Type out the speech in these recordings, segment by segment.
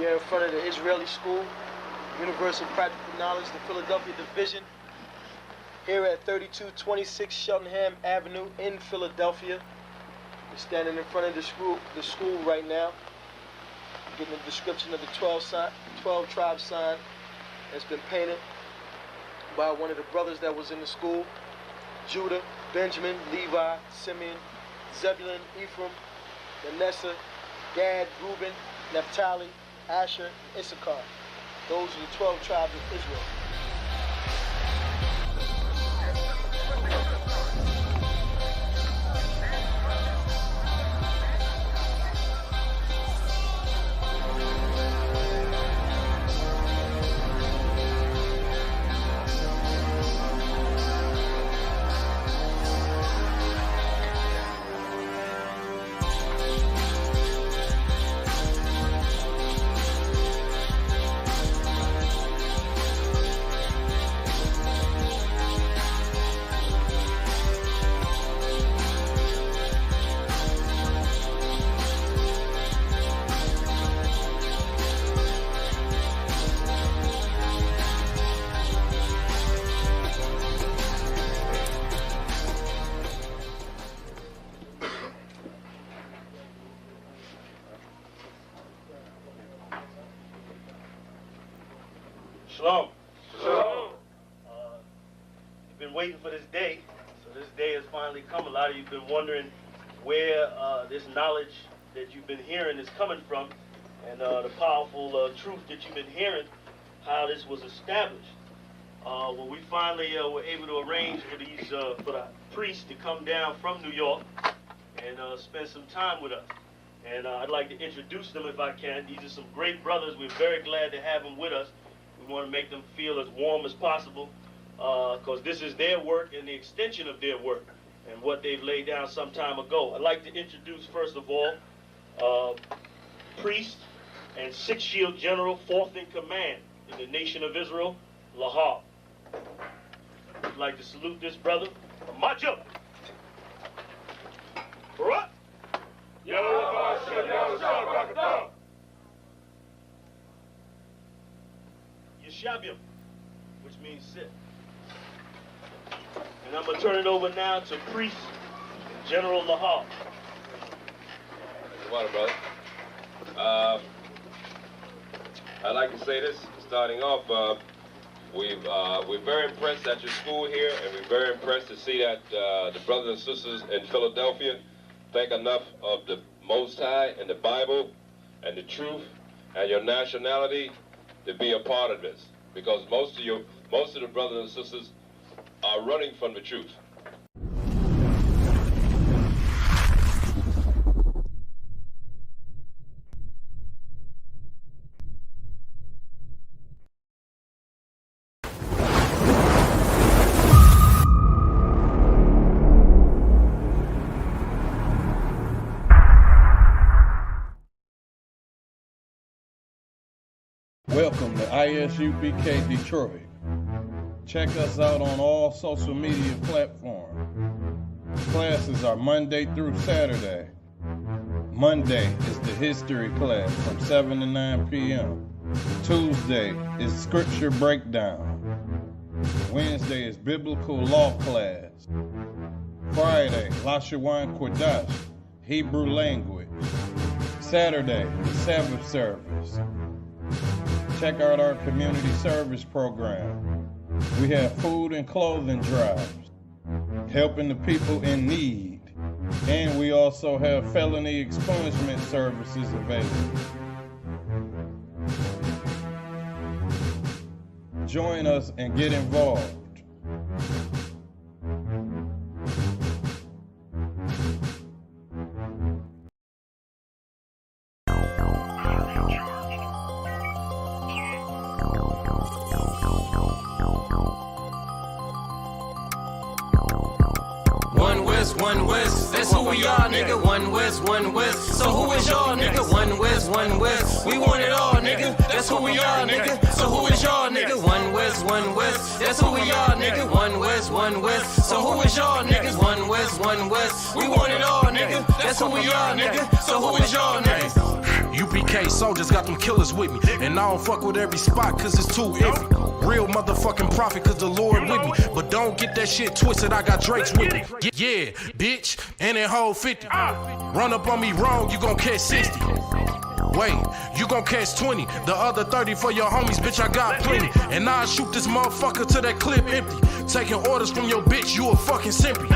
You're in front of the Israeli School, Universal Practical Knowledge, the Philadelphia Division, here at 3226 Cheltenham Avenue in Philadelphia. We're standing in front of the school right now, getting a description of the 12 tribe sign that's been painted by one of the brothers that was in the school: Judah, Benjamin, Levi, Simeon, Zebulun, Ephraim, Manasseh, Gad, Reuben, Naphtali, Asher, Isupk. Those are the 12 tribes of Israel. Shalom. Shalom. You've been waiting for this day, so this day has finally come. A lot of you have been wondering where this knowledge that you've been hearing is coming from, and the powerful truth that you've been hearing, how this was established. Well, we finally were able to arrange for the priests to come down from New York and spend some time with us. And I'd like to introduce them if I can. These are some great brothers. We're very glad to have them with us. We want to make them feel as warm as possible, because this is their work and the extension of their work and what they've laid down some time ago. I'd like to introduce, first of all, priest and Sixth Shield General, 4th in command in the nation of Israel, Lahab. I'd like to salute this brother, Majo. Barak. Yeshabium, which means sit. And I'm going to turn it over now to Priest General Lahab. Water, brother. I'd like to say this, starting off, we're very impressed at your school here, and we're very impressed to see that the brothers and sisters in Philadelphia think enough of the Most High and the Bible and the truth and your nationality to be a part of this, because most of the brothers and sisters are running from the truth. Welcome to Isupk Detroit. Check us out on all social media platforms. Classes are Monday through Saturday. Monday is the history class from 7 to 9 p.m. Tuesday is scripture breakdown. Wednesday is biblical law class. Friday, Lashawan Qadash, Hebrew language. Saturday, the Sabbath service. Check out our community service program. We have food and clothing drives, helping the people in need, and we also have felony expungement services available. Join us and get involved. One West, that's who we are, nigga. One West, One West. So who is y'all, nigga? One West, One West. We want it all, nigga. That's who we are, nigga. So who is is y'all, nigga? One West, one West. That's who we are, nigga. One West, one West. So who is y'all, niggas? One West, one West. We want it all, nigga. That's who we are, nigga. So who is y'all, niggas? UPK soldiers got them killers with me. And I don't fuck with every spot cause it's too iffy. Real motherfucking prophet cause the Lord with me. But don't get that shit twisted, I got Drake's with me. Yeah, bitch, and that whole 50. Run up on me wrong, you gon' catch 60. Wait, you gon' catch 20. The other 30 for your homies, bitch, I got plenty. And I'll shoot this motherfucker till that clip empty. Taking orders from your bitch, you a fucking simpy.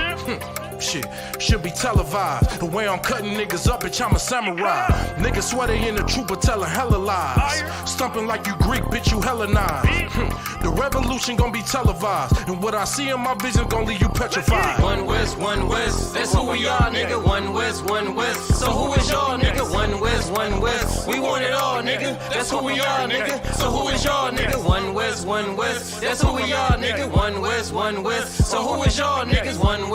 Shit, should be televised. The way I'm cutting niggas up, bitch, I'm a samurai. Niggas swear they in the truth, but telling hella lies. Stumping like you Greek, bitch, you Hellenized. The revolution gon' be televised. And what I see in my vision gon' leave you petrified. One West, that's who we are, nigga. One West. So who is y'all, nigga? One West. We want it all, nigga. That's who we are, nigga. So who is y'all, nigga? One West. That's who we are, nigga. One West. So who is y'all, niggas? One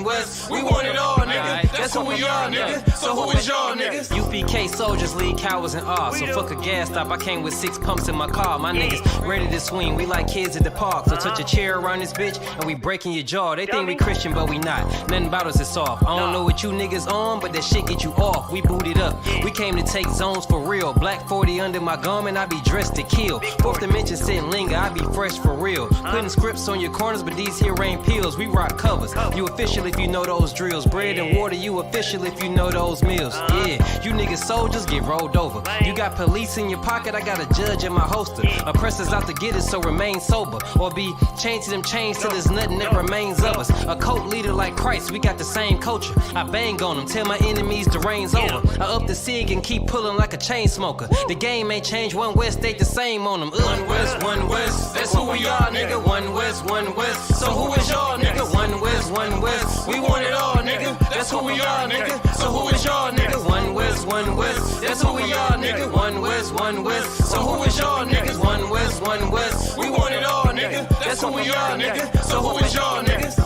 West. We want it all, nigga. That's who we are, nigga. So who is y'all, niggas? UPK soldiers lead cowards and all. So fuck a gas stop, I came with 6 pumps in my car. My niggas ready to swing, we like kids at the park. So touch a chair around this bitch and we breaking your jaw. They think we Christian but we not, nothing about us is soft. I don't know what you niggas on, but that shit get you off. We booted up, we came to take zones for real. Black 40 under my garment, I be dressed to kill. Fourth dimension sit linger, I be fresh for real. Putting scripts on your corners, but these here ain't pills. We rock covers, you official if you know those drills. Bread and water, you official if you know those meals. Yeah, you niggas soldiers get rolled over. You got police in your pocket, I got a judge in my holster. Oppressors out to get us, so remain sober. Or be chained to them chains till there's nothing that remains of us. A cult leader like Christ, we got the same culture. I bang on them, tell my enemies the reign's over. I up the sig and keep pulling like a chain smoker. The game ain't changed, one West stayed the same on them. One West, that's who we are, nigga. One West. So who is y'all, nigga? One West. We want it all, nigga. That's who we are, nigga. So who is y'all, nigga? One West. That's who we are, nigga. One West. So who is y'all, niggas? One West. We want it all, nigga. That's who we are, nigga. So who is y'all, niggas?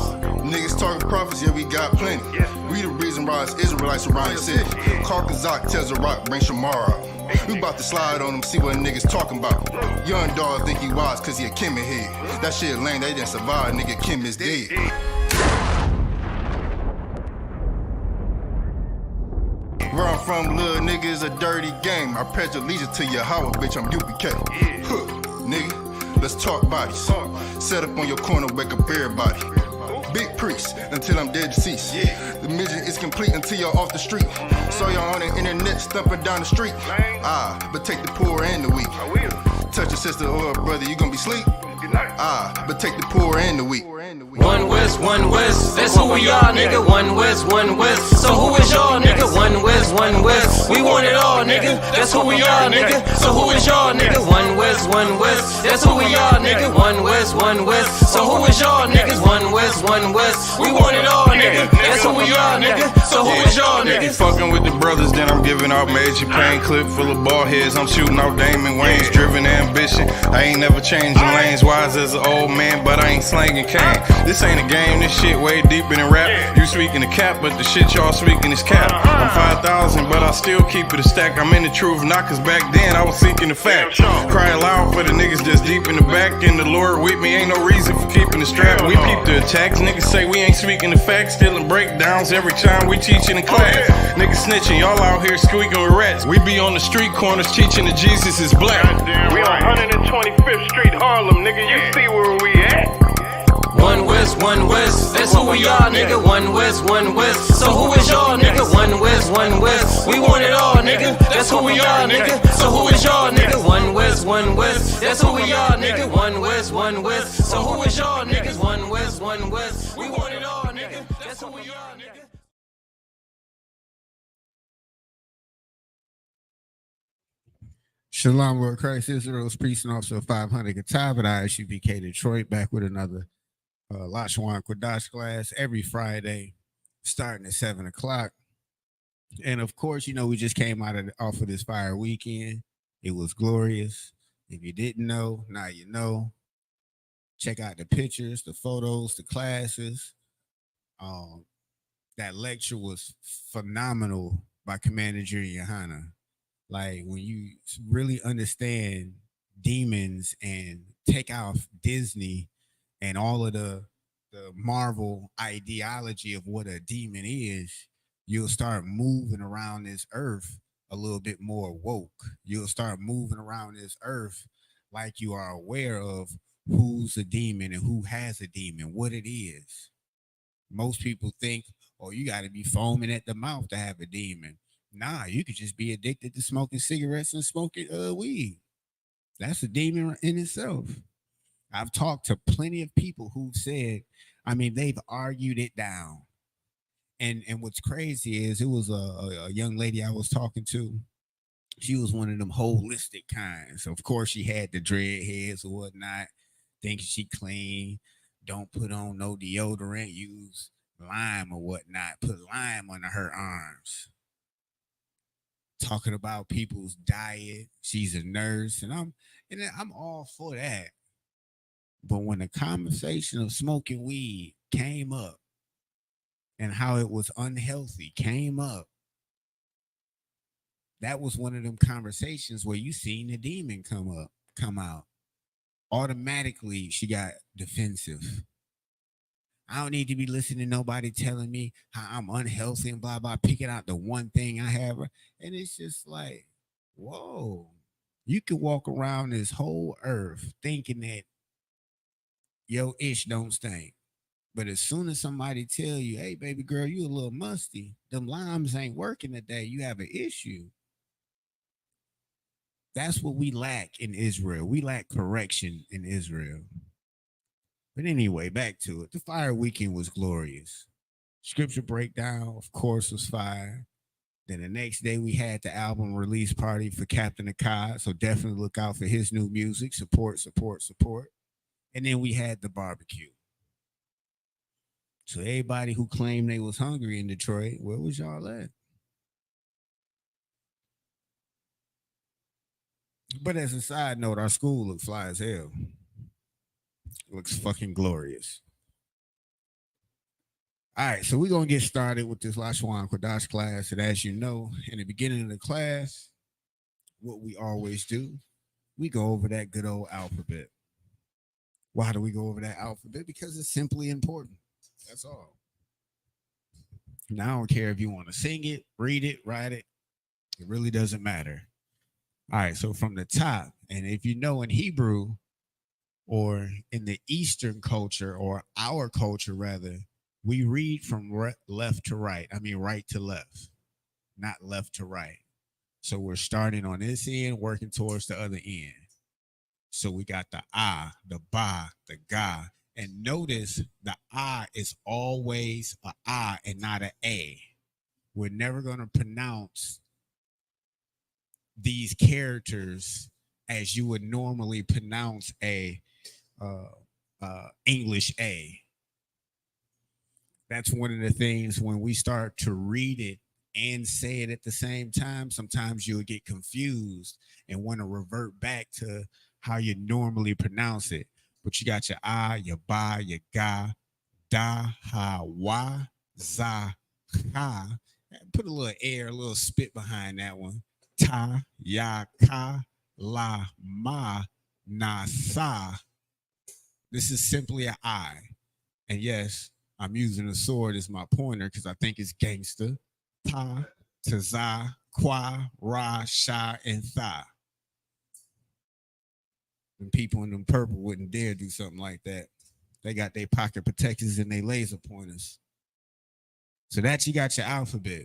Niggas talking prophets, yeah, we got plenty. We the reason why it's Israelites around the city. Call Kazak, tells a rock, bring Shamar out. We about to slide on them, see what niggas talking about. Young dog think he wise cause he a Kemet head. That shit lame, they didn't survive, nigga, Kim is dead. Where I'm from, little nigga, is a dirty game. I pledge allegiance to Yahweh, bitch, I'm UPK. Huh, nigga, let's talk bodies. Set up on your corner, wake up everybody. Big priest, until I'm dead deceased. The mission is complete until you're off the street. Saw y'all on the internet, stumping down the street. But take the poor and the weak. Touch your sister or a brother, you gon' be sleep. But take the poor and the weak. One West, that's who we are, nigga. One West. So who is y'all, nigga? One West. We want it all, nigga. That's who we are, nigga. So who is y'all, nigga? One West. That's who we are, nigga. One West. So who is y'all, niggas? One West. We want it all, nigga. That's who we are, nigga. So who is y'all, niggas? Fucking with the brothers, then I'm giving out major pain. Clip full of ball heads, I'm shooting out Damon Wayne's. Driven ambition, I ain't never changing lanes. Wise as an old man, but I ain't slanging cane. This ain't a game, this shit way deeper than rap. You speaking the cap, but the shit y'all speaking is cap. I'm 5,000, but I still keep it a stack. I'm in the truth, not cause back then I was seeking the fact. Crying loud for the niggas just deep in the back. And the Lord with me, ain't no reason for keeping the strap. We peep the attacks, niggas say we ain't speaking the facts. Stealing breakdowns every time we teaching in class. Niggas snitching, y'all out here squeaking with rats. We be on the street corners teaching that Jesus is black. We on 125th Street, Harlem, nigga, you see where we at? One West, that's who we are, nigga. One West. So who is y'all, nigga? One West. We want it all, nigga. That's who we are, nigga. So who is y'all, nigga? One West. That's who we are, nigga. One West. So who is y'all, niggas? One West. We want it all, nigga. That's who we are, nigga. Shalom, Lord Christ, Israel's priest and officer of 500 Katavit, Isupk Detroit, back with another Lashawan Qadash class every Friday, starting at 7 o'clock. And of course, you know, we just came off of this fire weekend. It was glorious. If you didn't know, now you know. Check out the pictures, the photos, the classes. That lecture was phenomenal by Commander Junior Hanna. Like, when you really understand demons and take off Disney and all of the Marvel ideology of what a demon is, you'll start moving around this earth a little bit more woke. You'll start moving around this earth like you are aware of who's a demon and who has a demon, what it is. Most people think, oh, you got to be foaming at the mouth to have a demon. Nah, you could just be addicted to smoking cigarettes and smoking weed. That's a demon in itself. I've talked to plenty of people who said, I mean, they've argued it down. And what's crazy is it was a young lady I was talking to. She was one of them holistic kinds. So of course she had the dreadheads or whatnot, thinking she clean, don't put on no deodorant, use lime or whatnot, put lime under her arms. Talking about people's diet. She's a nurse, and I'm all for that. But when the conversation of smoking weed came up and how it was unhealthy came up, that was one of them conversations where you seen the demon come out. Automatically, she got defensive. I don't need to be listening to nobody telling me how I'm unhealthy and blah, blah, picking out the one thing I have. And it's just like, whoa, you can walk around this whole earth thinking that your ish don't stink. But as soon as somebody tell you, hey, baby girl, you a little musty, them limes ain't working today, you have an issue. That's what we lack in Israel. We lack correction in Israel. But anyway, back to it. The fire weekend was glorious. Scripture breakdown, of course, was fire. Then the next day we had the album release party for Captain Akkad. So definitely look out for his new music. Support, support, support. And then we had the barbecue. So everybody who claimed they was hungry in Detroit, where was y'all at? But as a side note, our school looked fly as hell. Looks fucking glorious. All right, so we're going to get started with this Lashawan Qadash class. And as you know, in the beginning of the class, what we always do, we go over that good old alphabet. Why do we go over that alphabet? Because it's simply important. That's all. Now, I don't care if you want to sing it, read it, write it. It really doesn't matter. All right, so from the top, and if you know in Hebrew or in the Eastern culture or our culture rather, we read from left to right. I mean, right to left, not left to right. So we're starting on this end, working towards the other end. So we got the ah, the ba, the ga. And notice the ah is always a ah and not a a. We're never going to pronounce these characters as you would normally pronounce a English A. That's one of the things when we start to read it and say it at the same time, sometimes you'll get confused and want to revert back to how you normally pronounce it. But you got your ah, your ba, your ga, da, ha, wa, za, ha. Put a little air, a little spit behind that one. Ta, ya, ka, la, ma, na, sa. This is simply an I. And yes, I'm using a sword as my pointer because I think it's gangster. Ta, ta, za, qua, ra, sha, and tha. And people in them purple wouldn't dare do something like that. They got their pocket protectors and their laser pointers. So that you got your alphabet.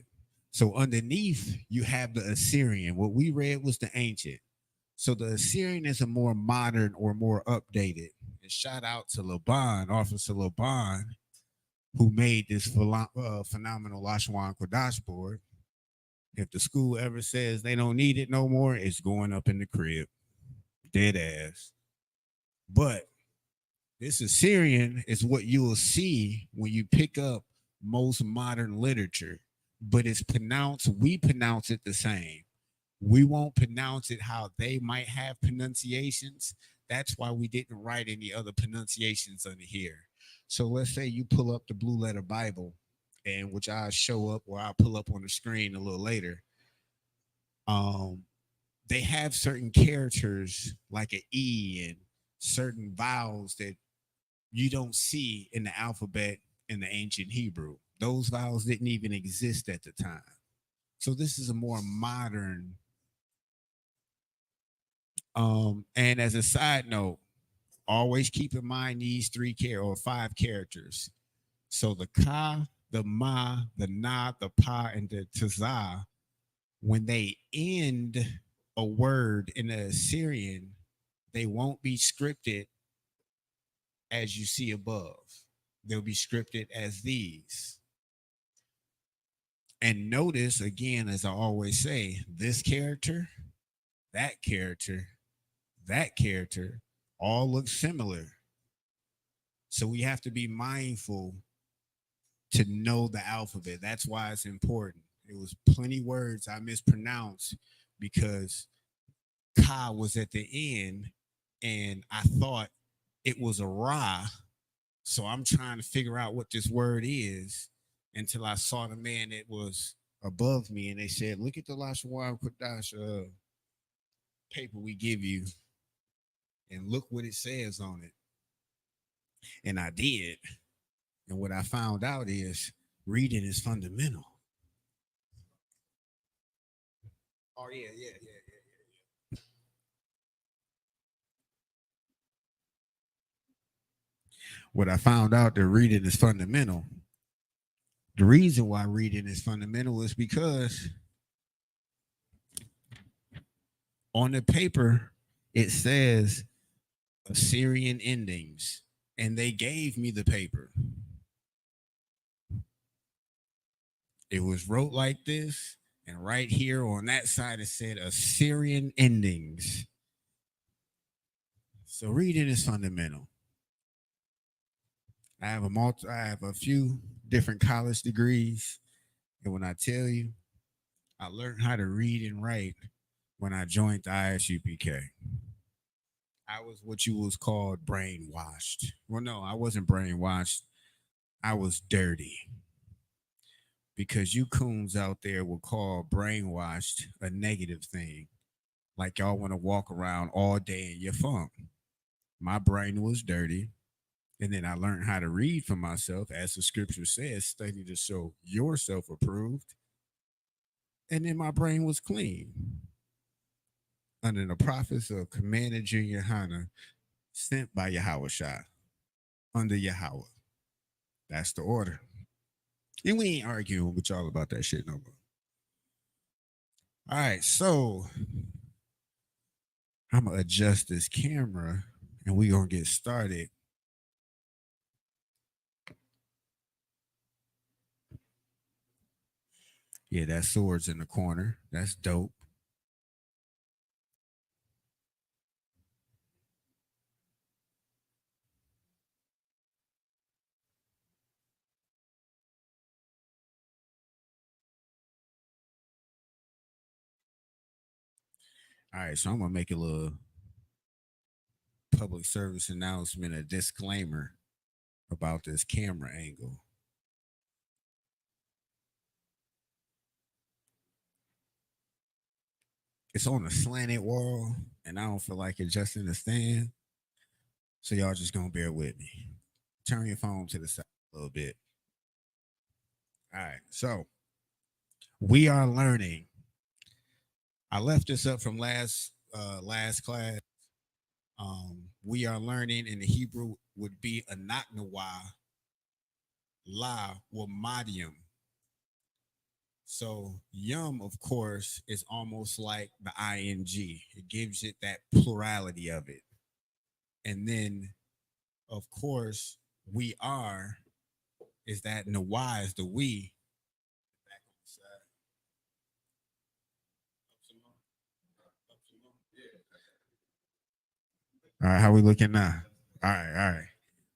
So underneath, you have the Assyrian. What we read was the ancient. So the Assyrian is a more modern or more updated. And shout out to Laban, Officer Laban, who made this phenomenal Lashawan Qadash board. If the school ever says they don't need it no more, it's going up in the crib. Dead ass. But this Assyrian is what you will see when you pick up most modern literature. But it's pronounced, we pronounce it the same. We won't pronounce it how they might have pronunciations. That's why we didn't write any other pronunciations under here. So let's say you pull up the Blue Letter Bible, and which I'll show up or I'll pull up on the screen a little later. they have certain characters like an E and certain vowels that you don't see in the alphabet in the ancient Hebrew. Those vowels didn't even exist at the time. So this is a more modern. And as a side note, always keep in mind these five characters. So the ka, the ma, the na, the pa, and the taza, when they end a word in the Assyrian, they won't be scripted as you see above. They'll be scripted as these. And notice again, as I always say, this character, that character, that character, all look similar. So we have to be mindful to know the alphabet. That's why it's important. It was plenty words I mispronounced because ka was at the end and I thought it was a ra. So I'm trying to figure out what this word is until I saw the man that was above me and they said, look at the Lashawan Qadash paper we give you and look what it says on it. And I did. And what I found out is reading is fundamental. Oh, yeah. What I found out that reading is fundamental. The reason why reading is fundamental is because on the paper, it says Assyrian endings, and they gave me the paper. It was wrote like this, and right here on that side, it said Assyrian endings. So reading is fundamental. I have a few different college degrees, and when I tell you, I learned how to read and write when I joined the Isupk. I was what you was called brainwashed. Well, no, I wasn't brainwashed. I was dirty. Because you coons out there will call brainwashed a negative thing. Like y'all want to walk around all day in your funk. My brain was dirty. And then I learned how to read for myself. As the scripture says, study to show yourself approved. And then my brain was clean. Under the prophets of Commander Junior Hana, sent by Yahweh Shah, under Yahweh. That's the order. And we ain't arguing with y'all about that shit no more. All right, so I'm going to adjust this camera and we're going to get started. Yeah, that sword's in the corner. That's dope. All right, so I'm going to make a little public service announcement, a disclaimer about this camera angle. It's on a slanted wall, and I don't feel like adjusting the stand. So y'all just gonna bear with me. Turn your phone to the side a little bit. All right, so we are learning. I left this up from last class. We are learning, in the Hebrew would be anaknawa, la, or madium. So yum, of course, is almost like the ing. It gives it that plurality of it. And then, of course, we are is that nawa is the we. Back on the side. All right, how we looking now? All right.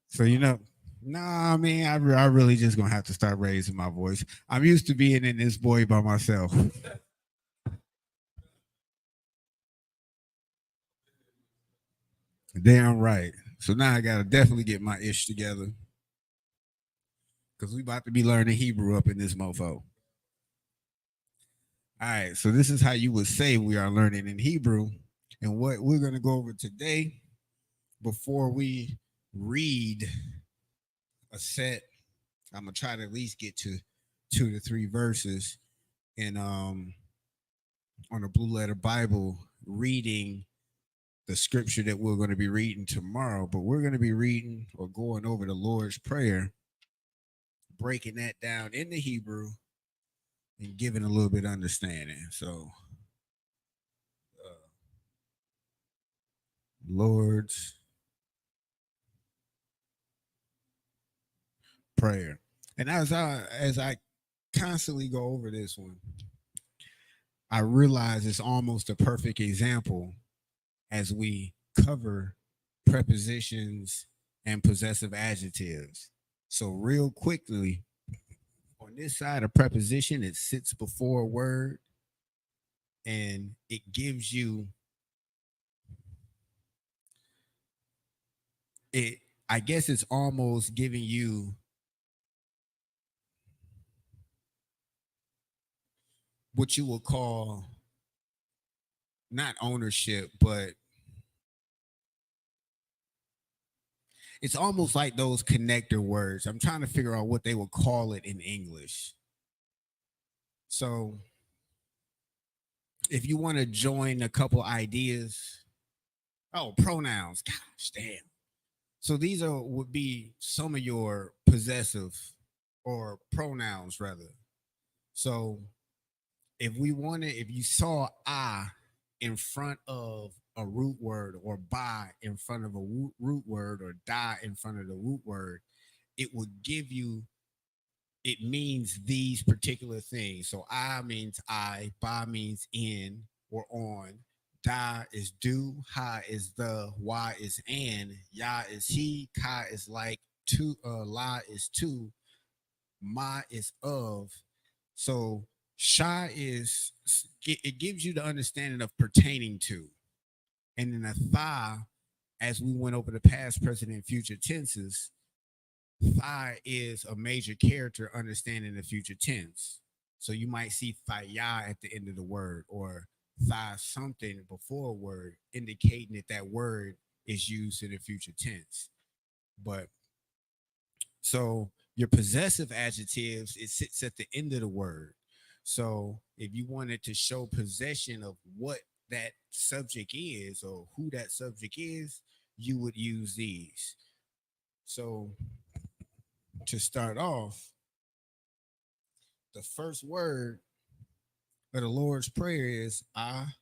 So, I mean, I really just gonna have to start raising my voice. I'm used to being in this boy by myself. Damn right. So now I gotta definitely get my ish together. Because we about to be learning Hebrew up in this mofo. All All right, so this is how you would say we are learning in Hebrew. And what we're going to go over today, before we read a set, I'm going to try to at least get to 2 to 3 verses in on a Blue Letter Bible, reading the scripture that we're going to be reading tomorrow. But we're going to be reading or going over the Lord's Prayer, breaking that down in the Hebrew and giving a little bit of understanding. So, Lord's Prayer. And as I constantly go over this one, I realize it's almost a perfect example as we cover prepositions and possessive adjectives. So real quickly, on this side of preposition, it sits before a word and it gives you it. I guess it's almost giving you what you would call not ownership, but it's almost like those connector words. I'm trying to figure out what they would call it in English. So if you want to join a couple ideas, pronouns. Gosh, damn. So these would be some of your possessive or pronouns rather. So if you saw I in front of a root word, or ba in front of a root word, or da in front of the root word, it would give you, it means these particular things. So I means I, ba means in or on, da is do, ha is the, wa is and, ya is he, ka is like, to, la is to, ma is of. So sha is, it gives you the understanding of pertaining to. And then a tha, as we went over the past, present, and future tenses, tha is a major character understanding the future tense. So you might see thaya at the end of the word, or tha something before a word, indicating that that word is used in the future tense. But so your possessive adjectives, it sits at the end of the word. So if you wanted to show possession of what that subject is or who that subject is, you would use these. So to start off, the first word of the Lord's Prayer is ba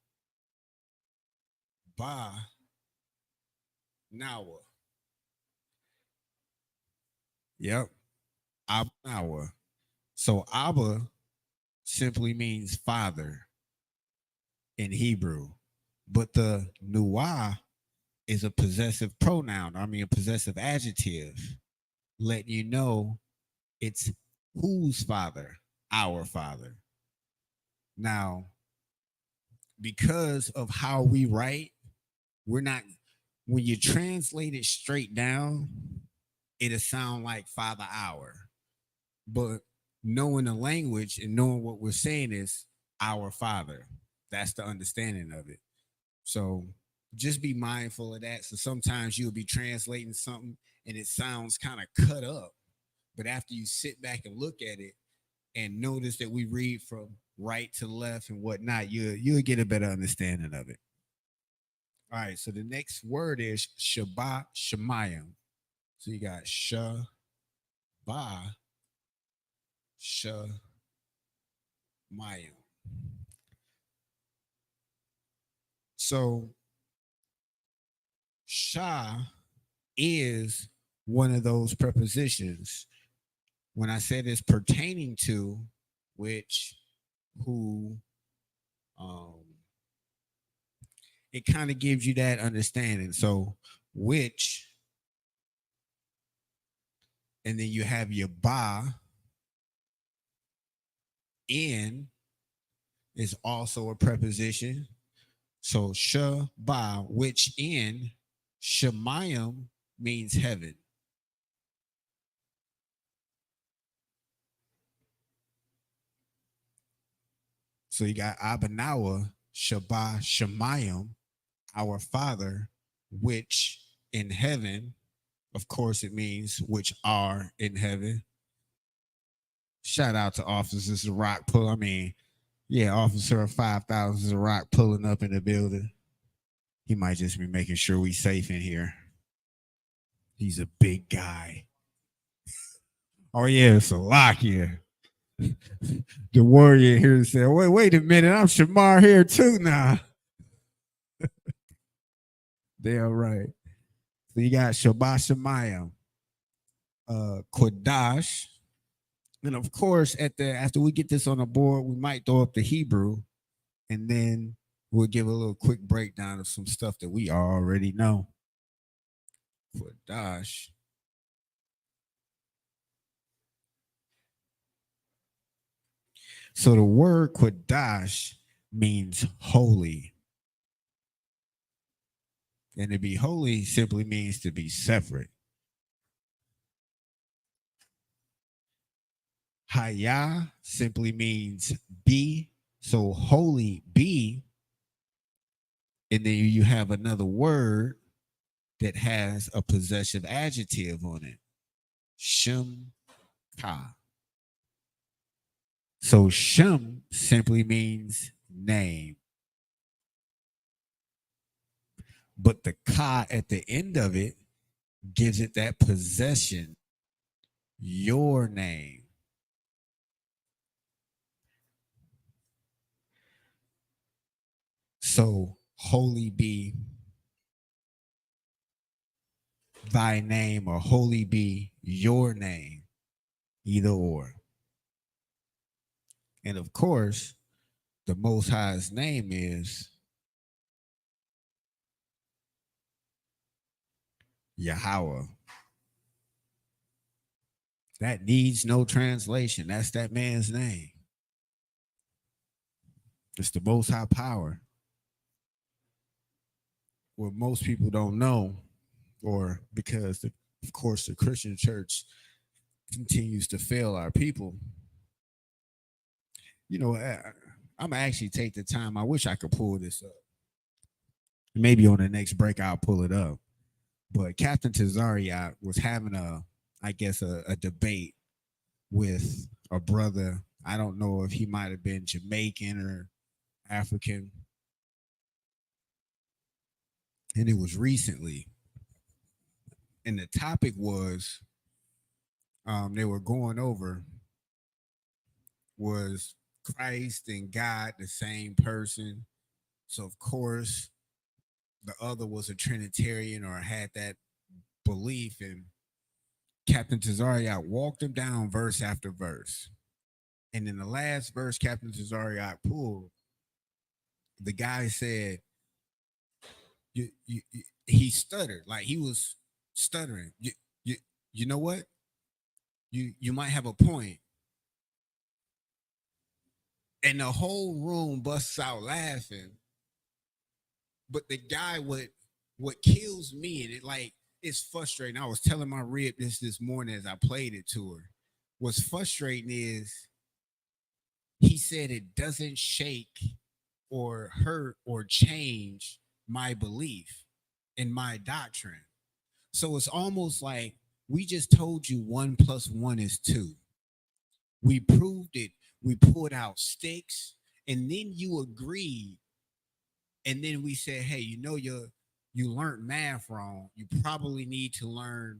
nawa. Yep. Abba nawa. So Abba simply means father in Hebrew, but the nuwa is a possessive pronoun. I mean, a possessive adjective, letting you know it's whose father? Our father. Now, because of how we write, we're not, when you translate it straight down, it'll sound like father our. But knowing the language and knowing what we're saying is our father. That's the understanding of it. So just be mindful of that. So sometimes you'll be translating something and it sounds kind of cut up. But after you sit back and look at it and notice that we read from right to left and whatnot, you'll get a better understanding of it. All right, so the next word is Shabbat Shemayim. So you got Shabbat Shemayim. So Shah is one of those prepositions. When I said it's pertaining to, which, who, it kind of gives you that understanding. So which, and then you have your ba. In is also a preposition. So Shabba, which in, Shemayim means heaven. So you got Abanawa, Shabbat, Shemayim, our Father, which in heaven, of course, it means which are in heaven. Shout out to Officers of Rock pull. I mean, yeah, Officer of 5,000 of Rock pulling up in the building. He might just be making sure we safe in here. He's a big guy. Oh yeah, it's a lock here. The warrior here said, wait a minute, I'm Shamar here too now. Damn right. So you got Shabbat Shemayim, Qadash, and of course, after we get this on the board, we might throw up the Hebrew, and then we'll give a little quick breakdown of some stuff that we already know. Qadash. So the word Qadash means holy. And to be holy simply means to be separate. Haya simply means be. So holy be. And then you have another word that has a possessive adjective on it. Shem Ka. So Shem simply means name. But the Ka at the end of it gives it that possession, your name. So holy be thy name, or holy be your name, either or. And of course, the Most High's name is Yahweh. That needs no translation. That's that man's name. It's the Most High power. What most people don't know, or because, of course, the Christian church continues to fail our people. You know, I'm going to actually take the time. I wish I could pull this up. Maybe on the next break, I'll pull it up. But Captain Tazariak was having a debate with a brother. I don't know if he might have been Jamaican or African. And it was recently. And the topic was, they were going over, was Christ and God the same person? So of course the other was a Trinitarian or had that belief, and Captain Tazariak walked him down verse after verse. And in the last verse Captain Tazariak pulled, the guy said, he stuttered, like he was stuttering. You know what? You might have a point. And the whole room busts out laughing. But the guy, what kills me, and it's frustrating. I was telling my rib this morning as I played it to her. What's frustrating is he said it doesn't shake or hurt or change my belief in my doctrine. So it's almost like we just told you 1 + 1 is 2. We proved it. We pulled out sticks, and then you agreed. And then we said, hey, you learned math wrong. You probably need to learn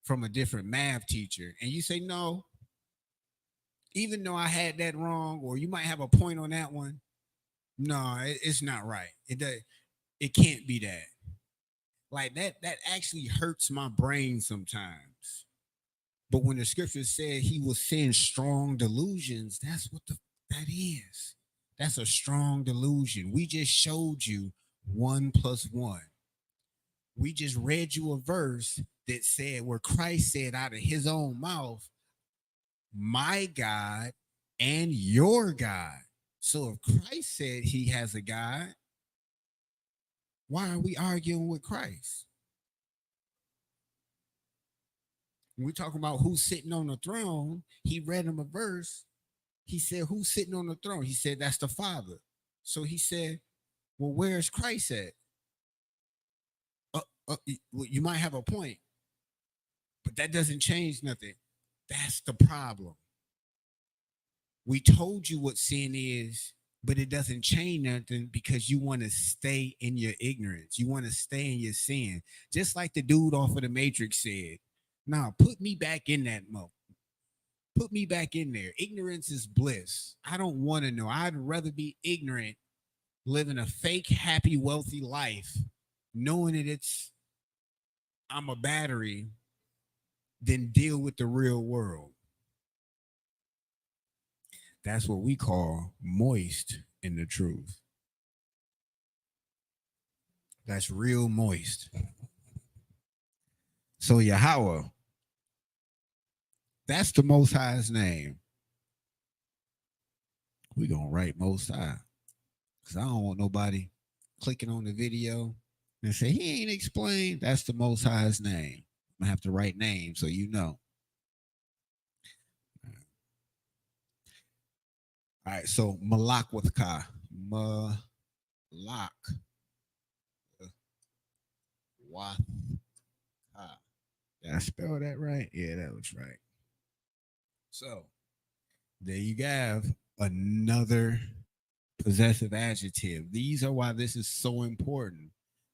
from a different math teacher. And you say, no, even though I had that wrong, or you might have a point on that one. No, it's not right. It can't be that. Like that actually hurts my brain sometimes. But when the scripture said he will send strong delusions, that's what that is. That's a strong delusion. We just showed you 1 + 1. We just read you a verse that said, where Christ said out of his own mouth, my God and your God. So if Christ said he has a God, why are we arguing with Christ? When we talk about who's sitting on the throne, he read him a verse He said, who's sitting on the throne? He said, that's the Father. So he said, well, where's Christ at? You might have a point, but that doesn't change nothing. That's the problem. We told you what sin is, but it doesn't change nothing because you want to stay in your ignorance. You want to stay in your sin. Just like the dude off of the Matrix said, nah, put me back in that mode. Put me back in there. Ignorance is bliss. I don't want to know. I'd rather be ignorant, living a fake, happy, wealthy life, knowing that I'm a battery, than deal with the real world. That's what we call moist in the truth. That's real moist. So Yahweh, that's the Most High's name. We're going to write Most High. Because I don't want nobody clicking on the video and say, he ain't explained. That's the Most High's name. I'm going to have to write names so you know. All right, so Malak with Ka. Malak. Wath. Ka. Did I spell that right? Yeah, that was right. So there you have another possessive adjective. These are why this is so important,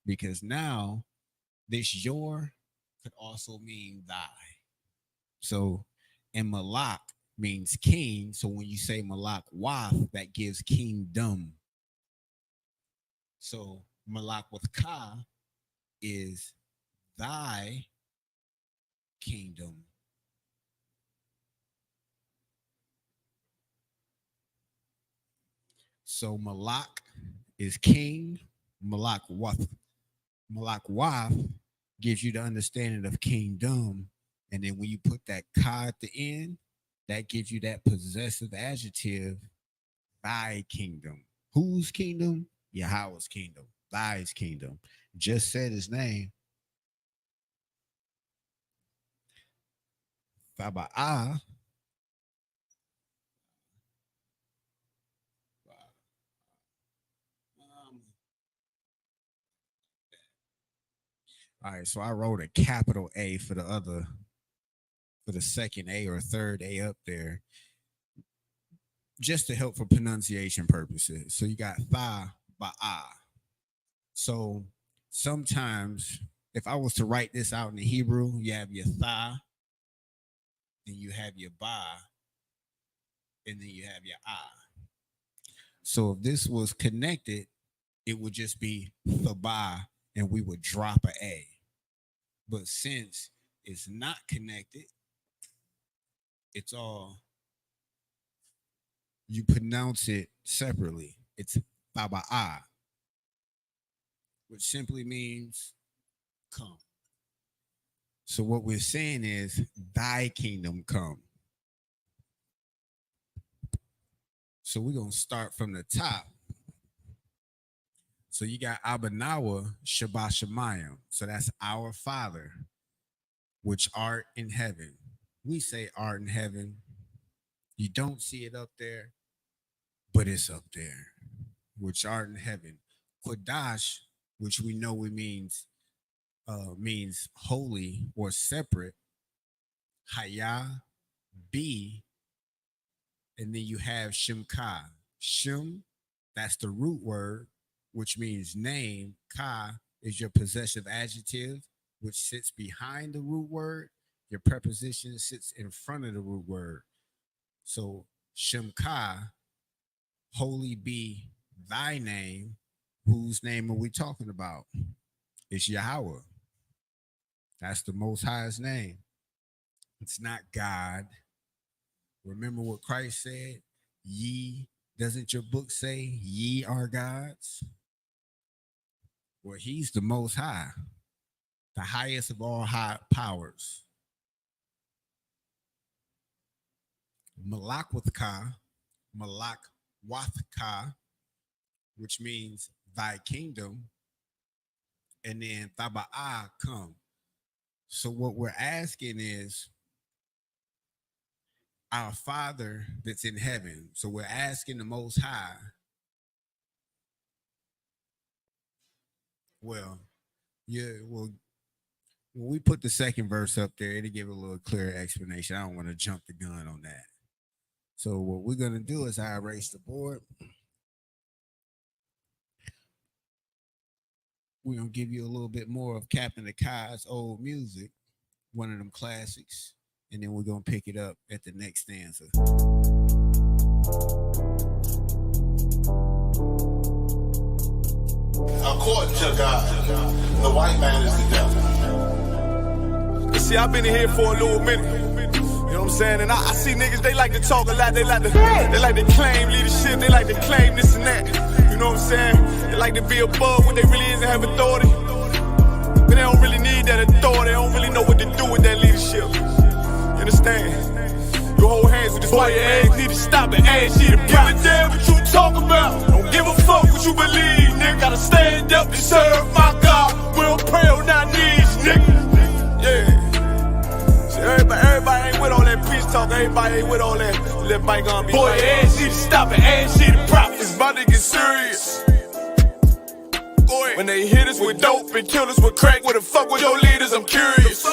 because now this your could also mean thy. So, and Malak means king. So when you say Malak Wath, that gives kingdom. So Malak with Ka is thy kingdom. So Malak is king. Malak Wath gives you the understanding of kingdom. And then when you put that Ka at the end, that gives you that possessive adjective, thy kingdom. Whose kingdom? Yahweh's kingdom. Thy's kingdom. Just said his name. Thaba'ah. All right, so I wrote a capital A for the second A or third A up there, just to help for pronunciation purposes. So you got Tha Ba'ah. So sometimes if I was to write this out in the Hebrew, you have your Tha, then you have your Ba, and then you have your Ah. So if this was connected, it would just be Thaba, and we would drop an A. But since it's not connected, it's all, you pronounce it separately. It's Thaba'ah, which simply means come. So what we're saying is, thy kingdom come. So we're going to start from the top. So you got Abanawa Shabbat Shemayim. So that's our Father, which art in heaven. We say art in heaven. You don't see it up there, but it's up there, which art in heaven. Qadash, which we know it means holy or separate. Haya, be, and then you have Shemka. Shem, that's the root word, which means name. Ka is your possessive adjective, which sits behind the root word. Your preposition sits in front of the root word. So Shemka, holy be thy name. Whose name are we talking about? It's Yahweh. That's the Most High's name. It's not God. Remember what Christ said? Ye, doesn't your book say ye are gods? Well, he's the Most High, the highest of all high powers. Malak with Ka, Malak Wath Ka, which means thy kingdom, and then Thaba'ah come. So what we're asking is, our Father that's in heaven. So we're asking the Most High. Well, when we put the second verse up there, it'll give a little clearer explanation. I don't want to jump the gun on that. So what we're going to do is I erase the board. We're going to give you a little bit more of Captain Akai's old music, one of them classics, and then we're going to pick it up at the next stanza. According to God, the white man is the devil. You see, I've been in here for a little minute. You know what I'm saying? And I see niggas, they like to talk a lot. They like to claim leadership. They like to claim this and that. You know what I'm saying? They like to be above what they really is and have authority. But they don't really need that authority. They don't really know what to do with that leadership. You understand? You hold hands with this boy, your ass need to stop it. Ass you to give a damn what you talk about. Don't give a fuck what you believe, nigga. Gotta stand up and serve my God. We don't pray on our knees, nigga. Yeah. See, everybody ain't with all that peace talk. Everybody ain't with all that. Let bygone be. Boy, your ass need to stop it. Ass you to profit. It's about to get serious. When they hit us with dope and kill us with crack, where the fuck with your leaders? I'm curious.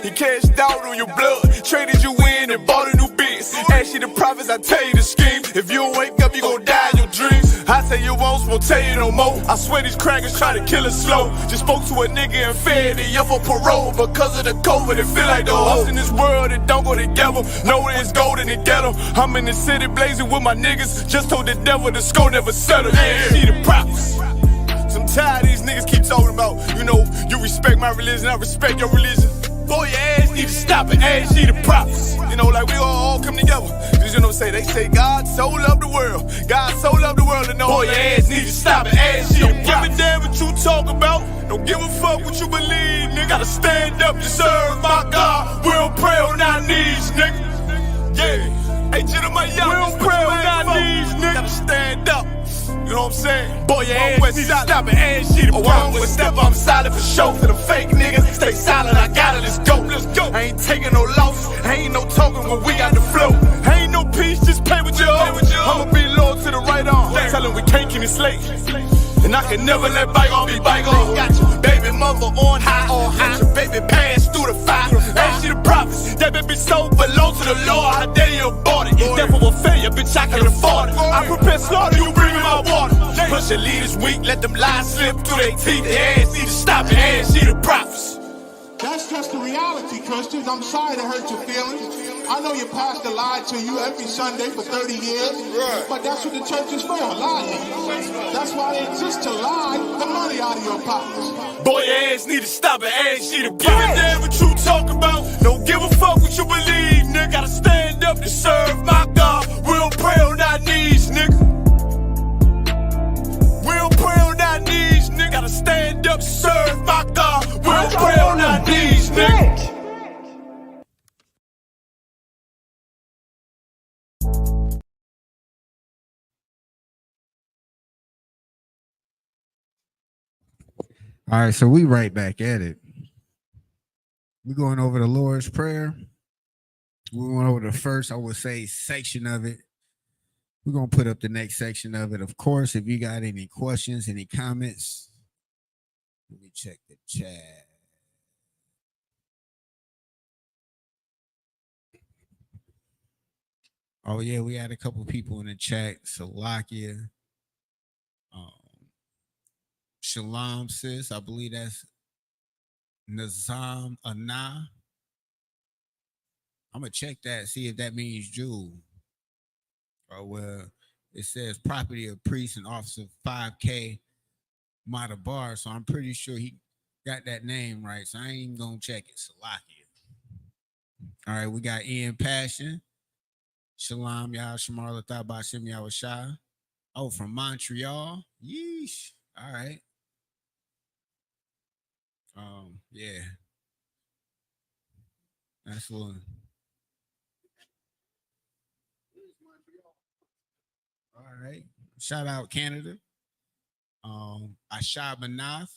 He cashed out on your blood, traded you in and bought a new biz. Ask you the prophets, I tell you the scheme. If you don't wake up, you gon' die in your dreams. I say you won't tell you no more. I swear these crackers try to kill us slow. Just spoke to a nigga and fed the up for parole. Because of the COVID, it feel like the hoes in this world that don't go together. Know it's golden to get them. I'm in the city blazing with my niggas. Just told the devil the score never settle. Yeah, see the prophets. I'm tired of these niggas keep talking about, you know, you respect my religion, I respect your religion. Boy, your ass need to stop it, ass need the prophets. You know, like we all come together. Cause you know what I'm saying? They say God so loved the world. God so loved the world to know. Boy, your ass need to stop it, ass need the prophets. Don't give a damn what you talk about. Don't give a fuck what you believe, nigga. Gotta stand up to serve my God. We don't pray on our knees, nigga. Yeah. Hey, gentlemen, y'all, we don't pray on our knees, nigga. Gotta stand up. You know what I'm saying? Boy, your ass need to stop it, ass shit. Oh, I'm with step, I'm solid for show. For the fake niggas, stay silent, I got it, let's go. I ain't taking no losses, ain't no talking when we got the flow. Ain't no peace, just play with your own. I'ma be loyal to the right arm. Tell him we can't keep it slave. And I can never let bygone be bygone. Got your baby mother on high. Got your baby pass through the fire. Ain't she the prophets? That baby so belong to the Lord. How dare you abort it? Devil will fail you, bitch, I can afford it. I prepare slaughter, you bring me my water. Push your leaders weak, let them lies slip through their teeth. Their ass need to stop it, ass she the prophets. That's just the reality, Christians. I'm sorry to hurt your feelings. I know your pastor lied to you every Sunday for 30 years, but that's what the church is for, lying. That's why they exist, to lie the money out of your pockets. Boy, your ass need to stop it, ass she the give a damn what you talk about. Don't give a fuck what you believe, nigga. Gotta stand up to serve my God. We don't pray on our knees, nigga. We don't pray on our knees, nigga. Gotta stand up to serve my God. We don't pray on our knees, nigga. All right, so we right back at it. We're going over the Lord's Prayer. We went over the first, I would say, section of it. We're going to put up the next section of it. Of course, if you got any questions, any comments, let me check the chat. Oh, yeah, we had a couple people in the chat. Salakia. Shalom, sis. I believe that's Nazam Anah. I'm going to check that, see if that means Jew. Oh, well, it says property of priest and officer 5K Matabar, so I'm pretty sure he got that name right, so I ain't even going to check it. Salakia. All right, we got Ian Passion. Shalom, Yah Shamar Latha Bashim Yahweh. Oh, from Montreal. Yeesh. All right. Yeah. That's one. All right. Shout out Canada. Ashab Manath.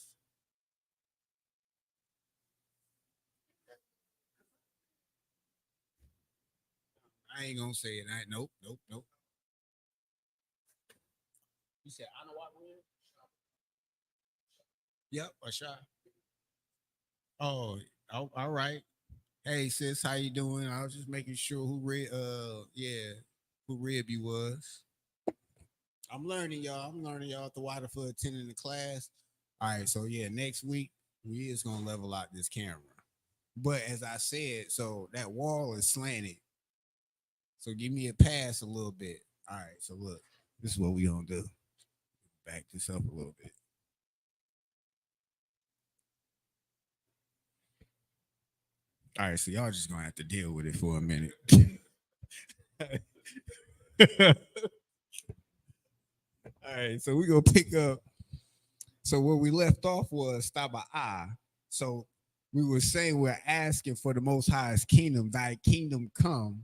I ain't gonna say it. Nope. You said I know what room? Yep, a shot. Oh, all right. Hey sis, how you doing? I was just making sure who rib you was. I'm learning y'all. At the water for attending the class. All right, so yeah, next week we is gonna level out this camera. But as I said, so that wall is slanted. So give me a pass a little bit. All right, so look, this is what we gonna do. Back this up a little bit. All right, so y'all just gonna have to deal with it for a minute. All right, so we gonna pick up. So where we left off was Staba. So we were saying we're asking for the Most High's kingdom, thy kingdom come.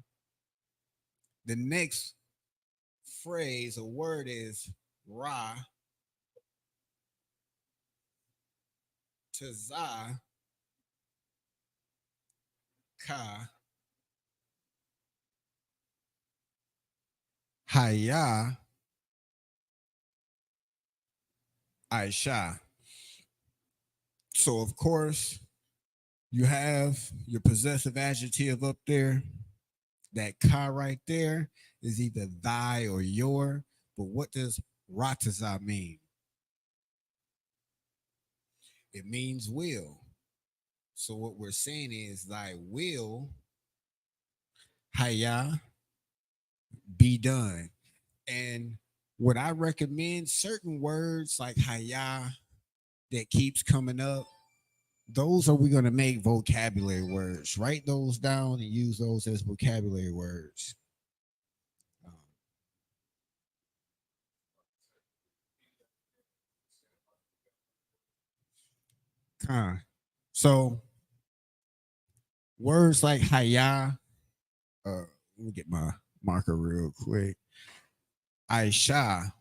The next phrase or word is Ra Tazah Ka Haya Aisha. So of course you have your possessive adjective up there. That ka right there is either thy or your. But what does rataza mean? It means will. So what we're saying is thy will, haya, be done. And what I recommend, certain words like haya that keeps coming up, those are we going to make vocabulary words. Write those down and use those as vocabulary words. So words like haya, let me get my marker real quick. Aisha,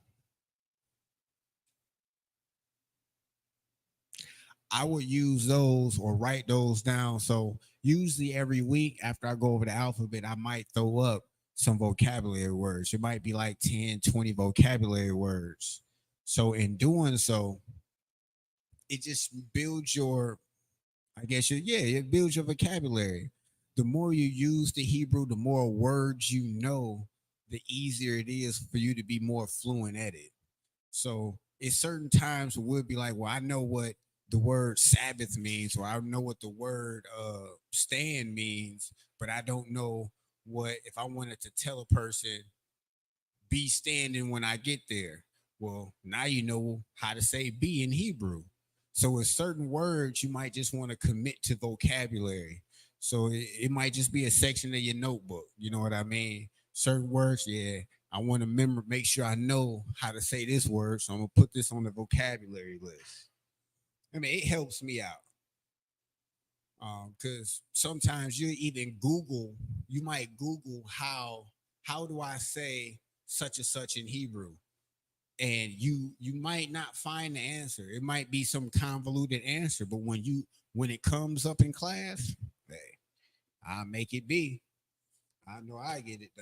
I would use those or write those down. So usually every week after I go over the alphabet, I might throw up some vocabulary words. It might be like 10, 20 vocabulary words. So in doing so, it just builds your, it builds your vocabulary. The more you use the Hebrew, the more words you know, the easier it is for you to be more fluent at it. So at certain times we'll be like, well, I know what the word Sabbath means, or I know what the word stand means, but I don't know what, if I wanted to tell a person, be standing when I get there. Well, now you know how to say be in Hebrew. So with certain words, you might just want to commit to vocabulary. So it might just be a section of your notebook. You know what I mean? Certain words, I want to make sure I know how to say this word. So I'm going to put this on the vocabulary list. I mean, it helps me out. Because sometimes you might Google how do I say such and such in Hebrew? And you might not find the answer. It might be some convoluted answer, but when it comes up in class, hey, I'll make it be. I know I get it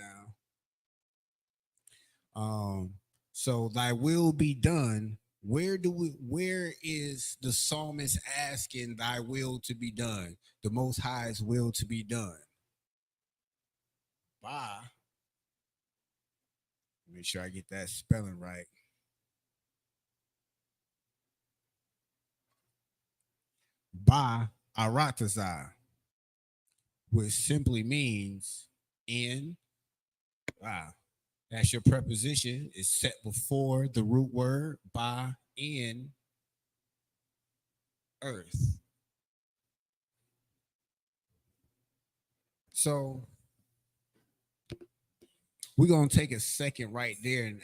down. So thy will be done. Where is the psalmist asking thy will to be done? The Most High's will to be done. By, make sure I get that spelling right. Ba aratazah, which simply means in. That's your preposition. It's set before the root word ba, in earth. So we're going to take a second right there and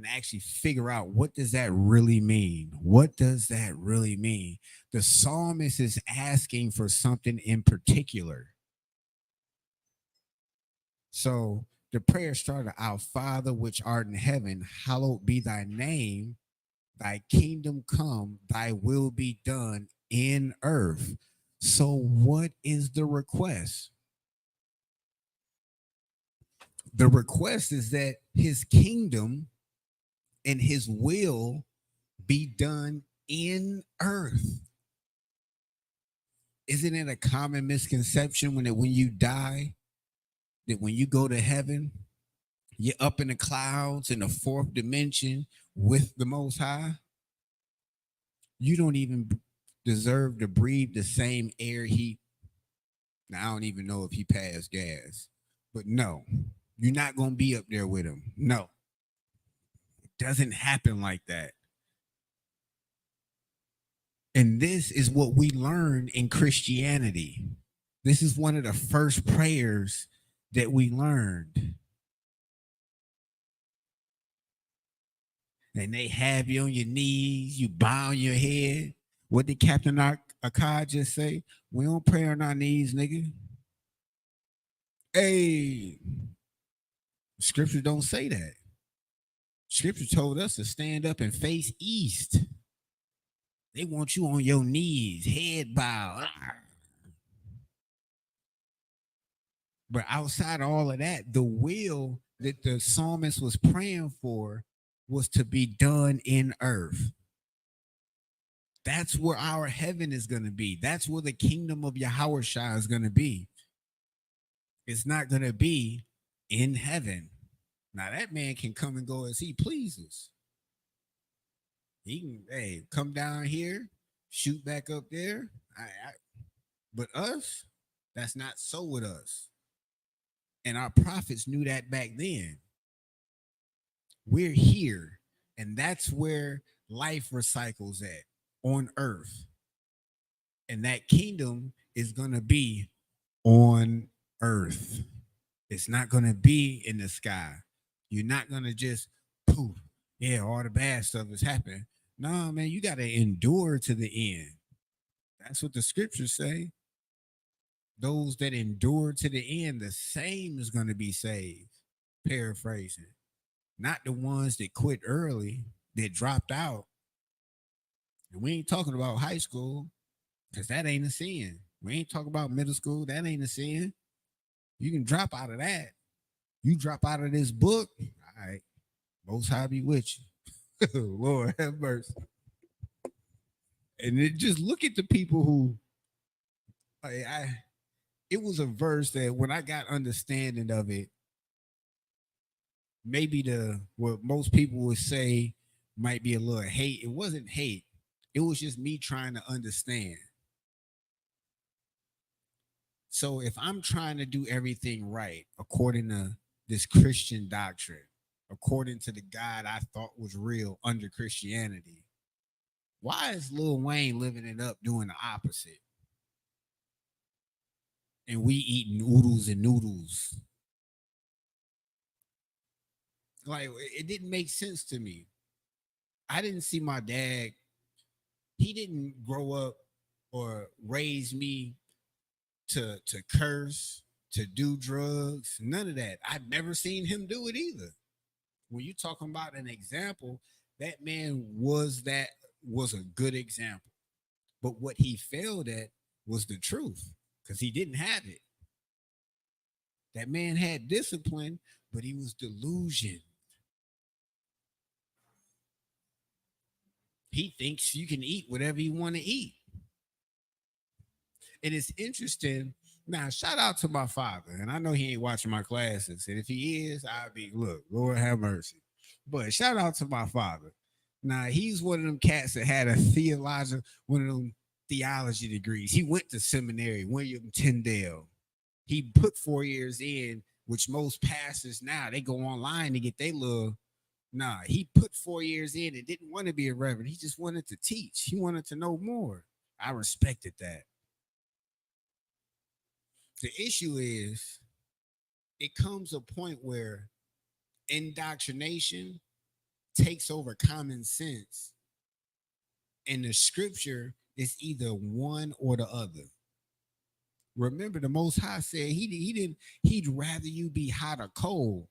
actually figure out, what does that really mean? What does that really mean? The psalmist is asking for something in particular. So the prayer started, our Father which art in heaven, hallowed be thy name, thy kingdom come, thy will be done in earth. So what is the request? The request is that his kingdom and his will be done in earth. Isn't it a common misconception when you die, that when you go to heaven, you're up in the clouds in the fourth dimension with the Most High? You don't even deserve to breathe the same air Now, I don't even know if he passed gas, but no, you're not going to be up there with him. No, it doesn't happen like that. And this is what we learn in Christianity. This is one of the first prayers that we learned. And they have you on your knees, you bow your head. What did Captain Akkad just say? We don't pray on our knees, nigga. Hey, Scripture don't say that. Scripture told us to stand up and face east. They want you on your knees, head bowed. But outside of all of that, the will that the psalmist was praying for was to be done in earth. That's where our heaven is going to be. That's where the kingdom of Yahushua is going to be. It's not going to be in heaven. Now, that man can come and go as he pleases. He can, come down here, shoot back up there. But us, that's not so with us. And our prophets knew that back then. We're here, and that's where life recycles at, on earth. And that kingdom is going to be on earth. It's not going to be in the sky. You're not going to just poof, yeah, all the bad stuff is happening. No, man, you got to endure to the end. That's what the scriptures say. Those that endure to the end, the same is going to be saved. Paraphrasing. Not the ones that quit early, that dropped out. And we ain't talking about high school, because that ain't a sin. We ain't talking about middle school. That ain't a sin. You can drop out of that. You drop out of this book, all right, Most High be with you. Lord have mercy. And it, just look at the people who, it was a verse that when I got understanding of it, maybe what most people would say might be a little hate. It wasn't hate. It was just me trying to understand. So if I'm trying to do everything right, according to this Christian doctrine, according to the God I thought was real under Christianity, why is Lil Wayne living it up doing the opposite? And we eating oodles and noodles. Like, it didn't make sense to me. I didn't see my dad. He didn't grow up or raise me to curse, to do drugs, none of that. I've never seen him do it either. When you're talking about an example, that man was a good example. But what he failed at was the truth, because he didn't have it. That man had discipline, but he was delusioned. He thinks you can eat whatever you want to eat. And it's interesting. Now, shout out to my father. And I know he ain't watching my classes. And if he is, I'll be, look, Lord have mercy. But shout out to my father. Now, he's one of them cats that had a one of them theology degrees. He went to seminary, William Tyndale. He put 4 years in, which most pastors now, they go online to get their little. Nah, he put 4 years in and didn't want to be a reverend. He just wanted to teach. He wanted to know more. I respected that. The issue is, it comes a point where indoctrination takes over common sense, and the scripture is either one or the other. Remember, the Most High said he'd rather you be hot or cold.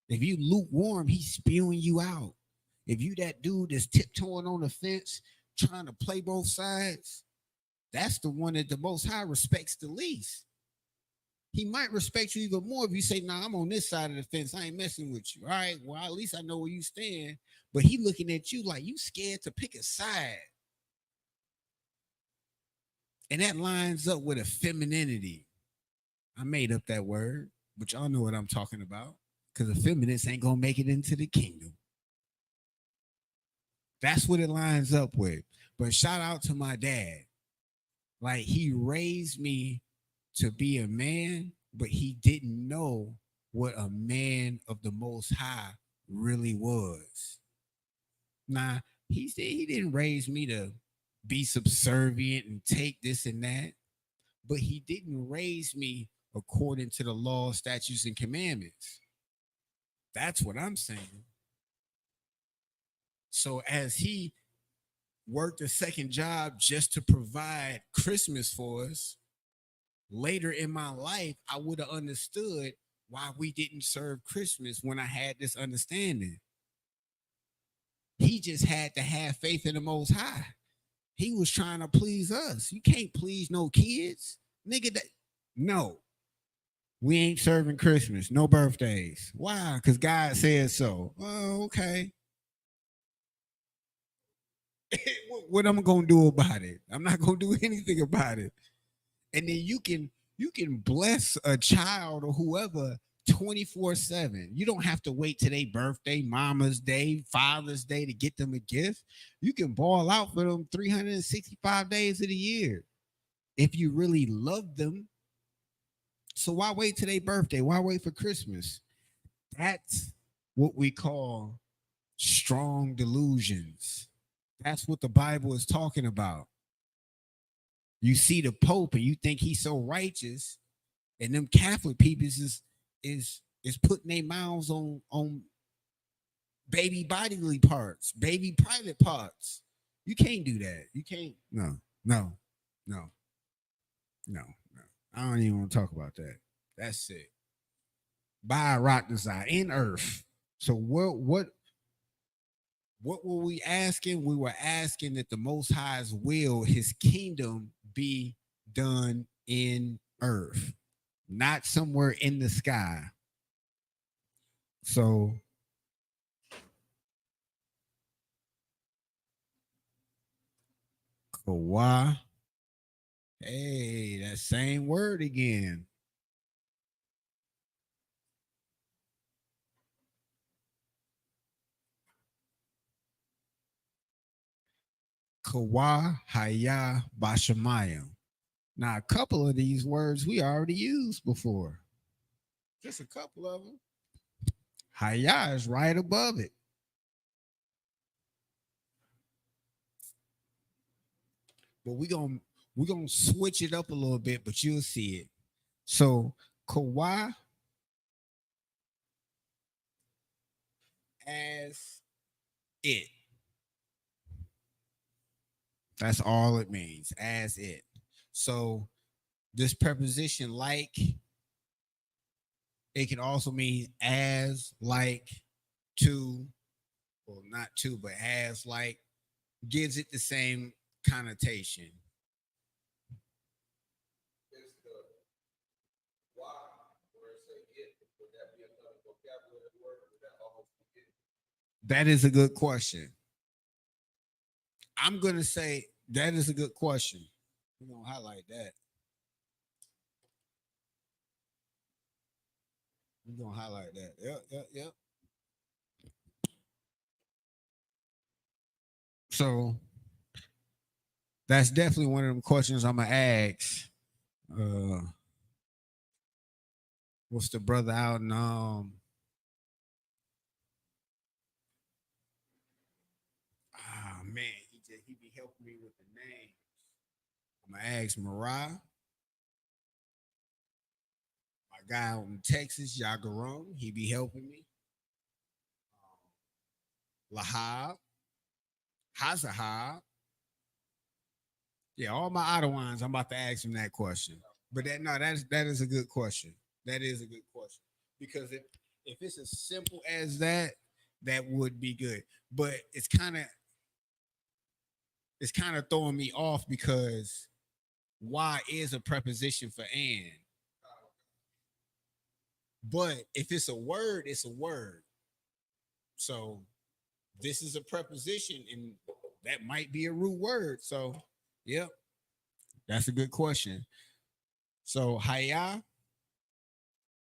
If you lukewarm, he's spewing you out. If you that dude that's tiptoeing on the fence, trying to play both sides, that's the one that the Most High respects the least. he might respect you even more if you say, nah, I'm on this side of the fence. I ain't messing with you. All right, well, at least I know where you stand. But he looking at you like you scared to pick a side. And that lines up with a femininity. I made up that word, but y'all know what I'm talking about. Because the feminists ain't going to make it into the kingdom. That's what it lines up with. But shout out to my dad. Like, he raised me to be a man, but he didn't know what a man of the Most High really was. Nah, he didn't raise me to be subservient and take this and that, but he didn't raise me according to the law, statutes, and commandments. That's what I'm saying. So as he worked a second job just to provide Christmas for us, later in my life, I would have understood why we didn't serve Christmas when I had this understanding. He just had to have faith in the Most High. He was trying to please us. You can't please no kids. Nigga, no. We ain't serving Christmas. No birthdays. Why? Because God said so. Oh, okay. What am I going to do about it? I'm not going to do anything about it. And then you can bless a child or whoever 24/7. You don't have to wait till their birthday, Mama's Day, Father's Day to get them a gift. You can ball out for them 365 days of the year if you really love them. So why wait till their birthday? Why wait for Christmas? That's what we call strong delusions. That's what the Bible is talking about. You see the Pope and you think he's so righteous, and them Catholic people is putting their mouths on baby bodily parts, baby private parts. You can't do that. You can't. No. I don't even want to talk about that. That's it. By rock desire in earth. So what were we asking? We were asking that the Most High's will, his kingdom, be done in earth, not somewhere in the sky. So Kawah. Hey, that same word again. Kawah Haya Bashamayim. Now, a couple of these words we already used before. Just a couple of them. Haya is right above it. But we're gonna switch it up a little bit, but you'll see it. So Kawah as it. That's all it means, as it. So this preposition like, it can also mean as, like, to, well, not to, but as, like, gives it the same connotation. That is a good question. I'm going to say that is a good question. We're going to highlight that. We're going to highlight that. Yep. So that's definitely one of them questions I'm going to ask. What's the brother out in man, he be helping me with the names. I'm gonna ask Mariah, my guy out in Texas, Yagaron, he be helping me. Lahab, Hazahab. Yeah, all my Ottawans, I'm about to ask him that question. But that is a good question. That is a good question. Because if it's as simple as that, that would be good. But it's kind of throwing me off because why is a preposition for and? But if it's a word, it's a word. So this is a preposition, and that might be a root word. So, yep, that's a good question. So haya,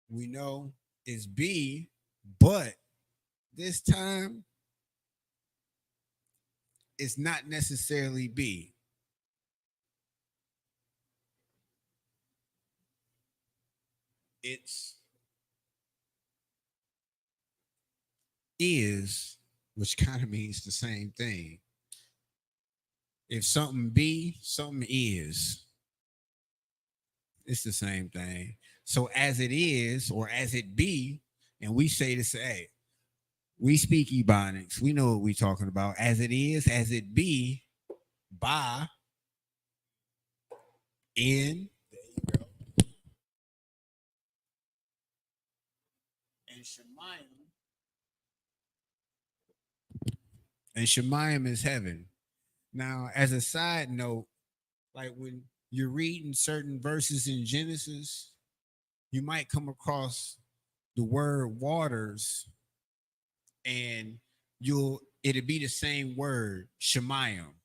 we know is be, but this time it's not necessarily be. It's is, which kind of means the same thing. If something be, something is. It's the same thing. So as it is, or as it be, and we say to say, we speak Ebonics. We know what we're talking about. As it is, as it be, by, in, there you go, and Shemayim. And Shemayim is heaven. Now, as a side note, like when you're reading certain verses in Genesis, you might come across the word waters, and it'll be the same word, Shemayim.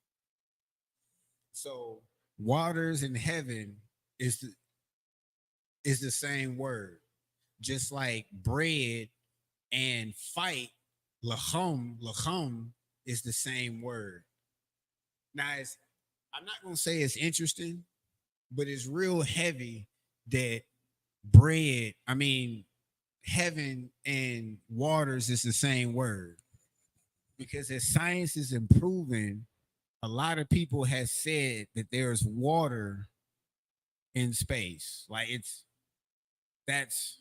So waters in heaven is the same word, just like bread and fight, lachom is the same word. Now, I'm not gonna say it's interesting, but it's real heavy that heaven and waters is the same word. Because as science is improving, a lot of people have said that there's water in space. Like that's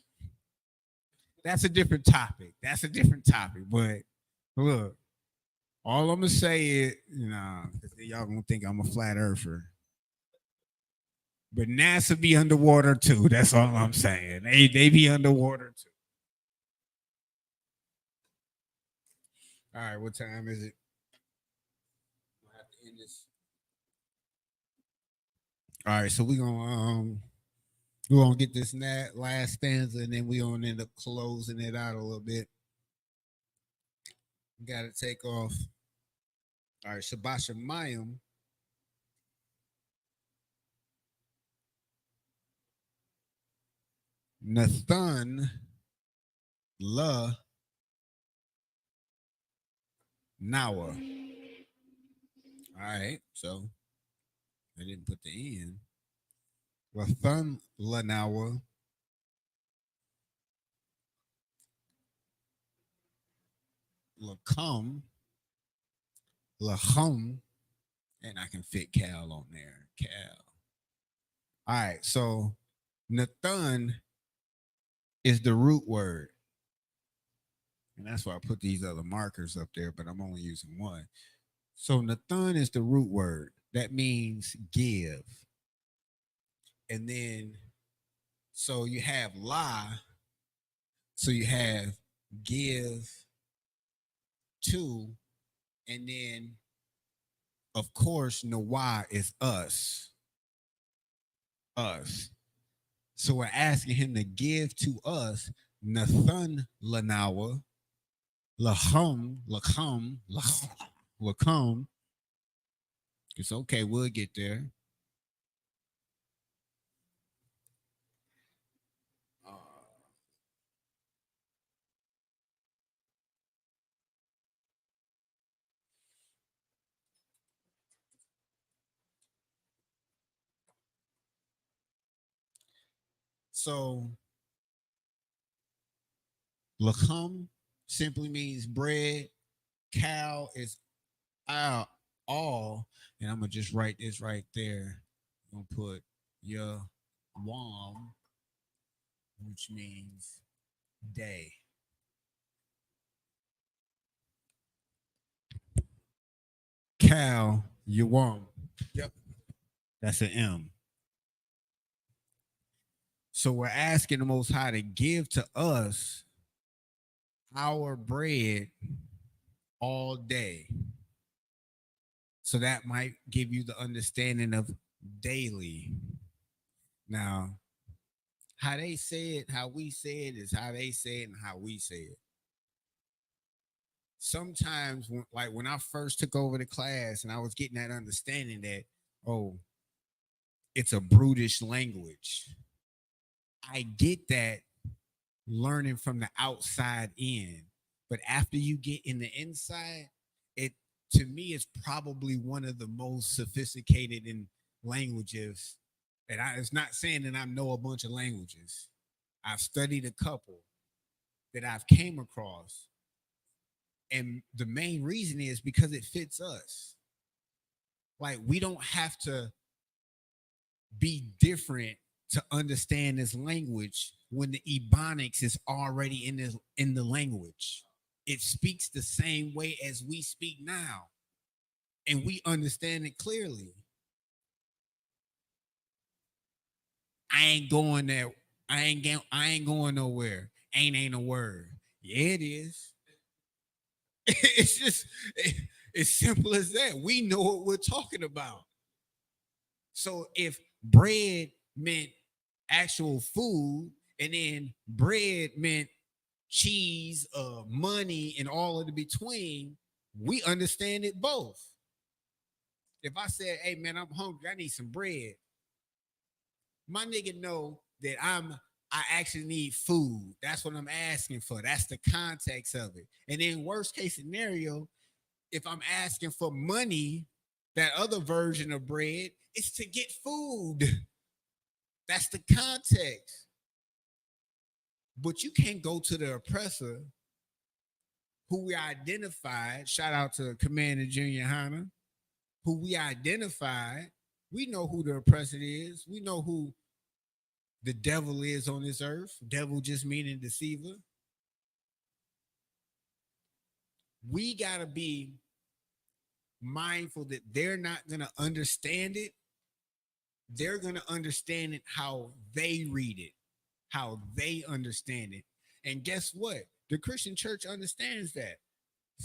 a different topic. That's a different topic. But look, all I'm gonna say is, because y'all gonna think I'm a flat earther. But NASA be underwater too. That's all I'm saying. They be underwater too. All right, what time is it? We'll have to end this. All right, so we're gonna get this last stanza, and then we're gonna end up closing it out a little bit. Got to take off. All right, Shabbat Shemayim. Nathan La Nawa. All right, so I didn't put the in. Nathan La Nawa. Lacum. Lachum. And I can fit Cal on there. Cal. All right, so Nathan is the root word. And that's why I put these other markers up there, but I'm only using one. So Nathan is the root word. That means give. And then, so you have la. So you have give to. And then, of course, Nawah is us. Us. So we're asking him to give to us Nathan Lanawa, Lachum. It's okay, we'll get there. So Lachum simply means bread. Cow is all, and I'm gonna just write this right there. I'm gonna put your wam, which means day. Cow, your wam. Yep. That's an M. So we're asking the Most High to give to us our bread all day. So that might give you the understanding of daily. Now, how they say it, how we say it is how they say it and how we say it. Sometimes when I first took over the class and I was getting that understanding that, oh, it's a brutish language. I get that learning from the outside in, but after you get in the inside, it to me is probably one of the most sophisticated in languages. And it's not saying that I know a bunch of languages. I've studied a couple that I've came across. And the main reason is because it fits us. Like we don't have to be different to understand this language when the Ebonics is already in the language. It speaks the same way as we speak now, and we understand it clearly. I ain't going there. I ain't going nowhere. Ain't a word. Yeah, it is. It's just as simple as that. We know what we're talking about. So if bread meant actual food, and then bread meant cheese, money, and all of the between, we understand it both. If I said, hey man, I'm hungry, I need some bread, my nigga know that I actually need food. That's what I'm asking for. That's the context of it. And then worst case scenario, if I'm asking for money, that other version of bread, is to get food. That's the context. But you can't go to the oppressor who we identified. Shout out to Commander Junior Hanna, who we identified. We know who the oppressor is. We know who the devil is on this earth. Devil just meaning deceiver. We got to be mindful that they're not going to understand it. They're going to understand it how they read it, how they understand it. And guess what? The Christian church understands that.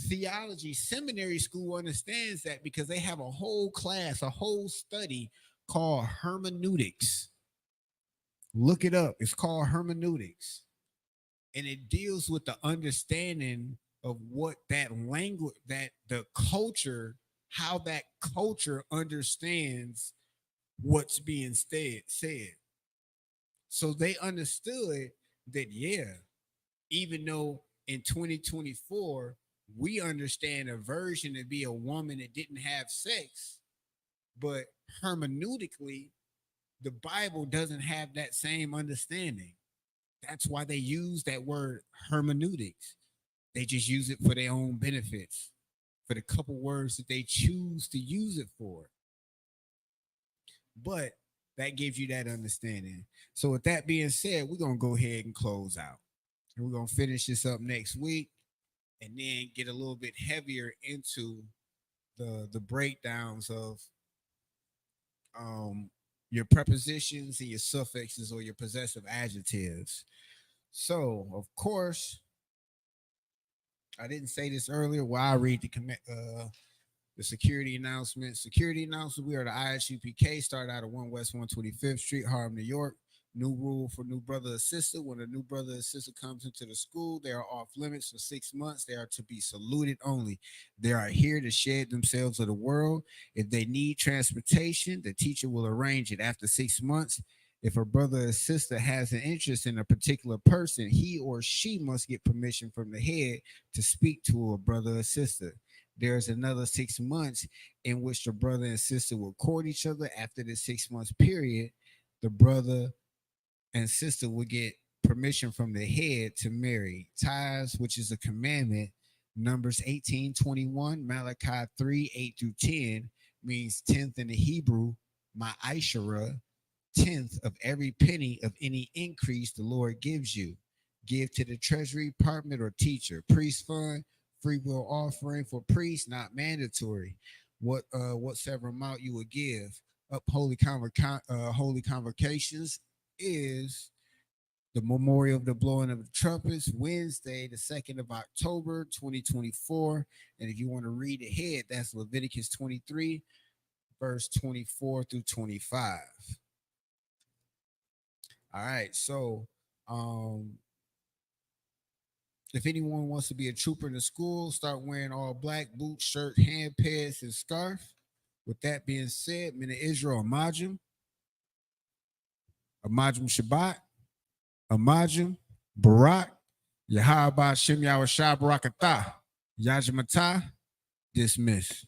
Theology, seminary school understands that because they have a whole class, a whole study called hermeneutics. Look it up. It's called hermeneutics. And it deals with the understanding of what that language, that the culture, how that culture understands what's being said. So they understood that, yeah, even though in 2024, we understand a version to be a woman that didn't have sex, but hermeneutically, the Bible doesn't have that same understanding. That's why they use that word hermeneutics. They just use it for their own benefits, for the couple words that they choose to use it for. But that gives you that understanding. So with that being said, we're going to go ahead and close out. And we're going to finish this up next week and then get a little bit heavier into the breakdowns of your prepositions and your suffixes or your possessive adjectives. So, of course, I didn't say this earlier. Well, I read the security announcement. Security announcement. We are the ISUPK. Start out at 1 West 125th Street, Harlem, New York. New rule for new brother or sister. When a new brother or sister comes into the school, they are off limits for 6 months. They are to be saluted only. They are here to shed themselves of the world. If they need transportation, the teacher will arrange it. After 6 months, if a brother or sister has an interest in a particular person, he or she must get permission from the head to speak to a brother or sister. There's another 6 months in which the brother and sister will court each other. After the 6 months period, the brother and sister will get permission from the head to marry. Tithes, which is a commandment, Numbers 18:21, Malachi 3:8-10, means 10th in the Hebrew, ma'ashara, 10th of every penny of any increase the Lord gives you. Give to the treasury department or teacher. Priest fund, free will offering for priests, not mandatory. Whatever amount you would give. Up holy convocations is the memorial of the blowing of the trumpets, Wednesday, the 2nd of October, 2024. And if you want to read ahead, that's Leviticus 23, verse 24 through 25. All right, so if anyone wants to be a trooper in the school, start wearing all black, boots, shirt, hand pads, and scarf. With that being said, Mina Israel Amajim Shabbat, Amajim, Barak, Yahaba Shem Yahweh Shah Barakatah, Yajimata, dismiss.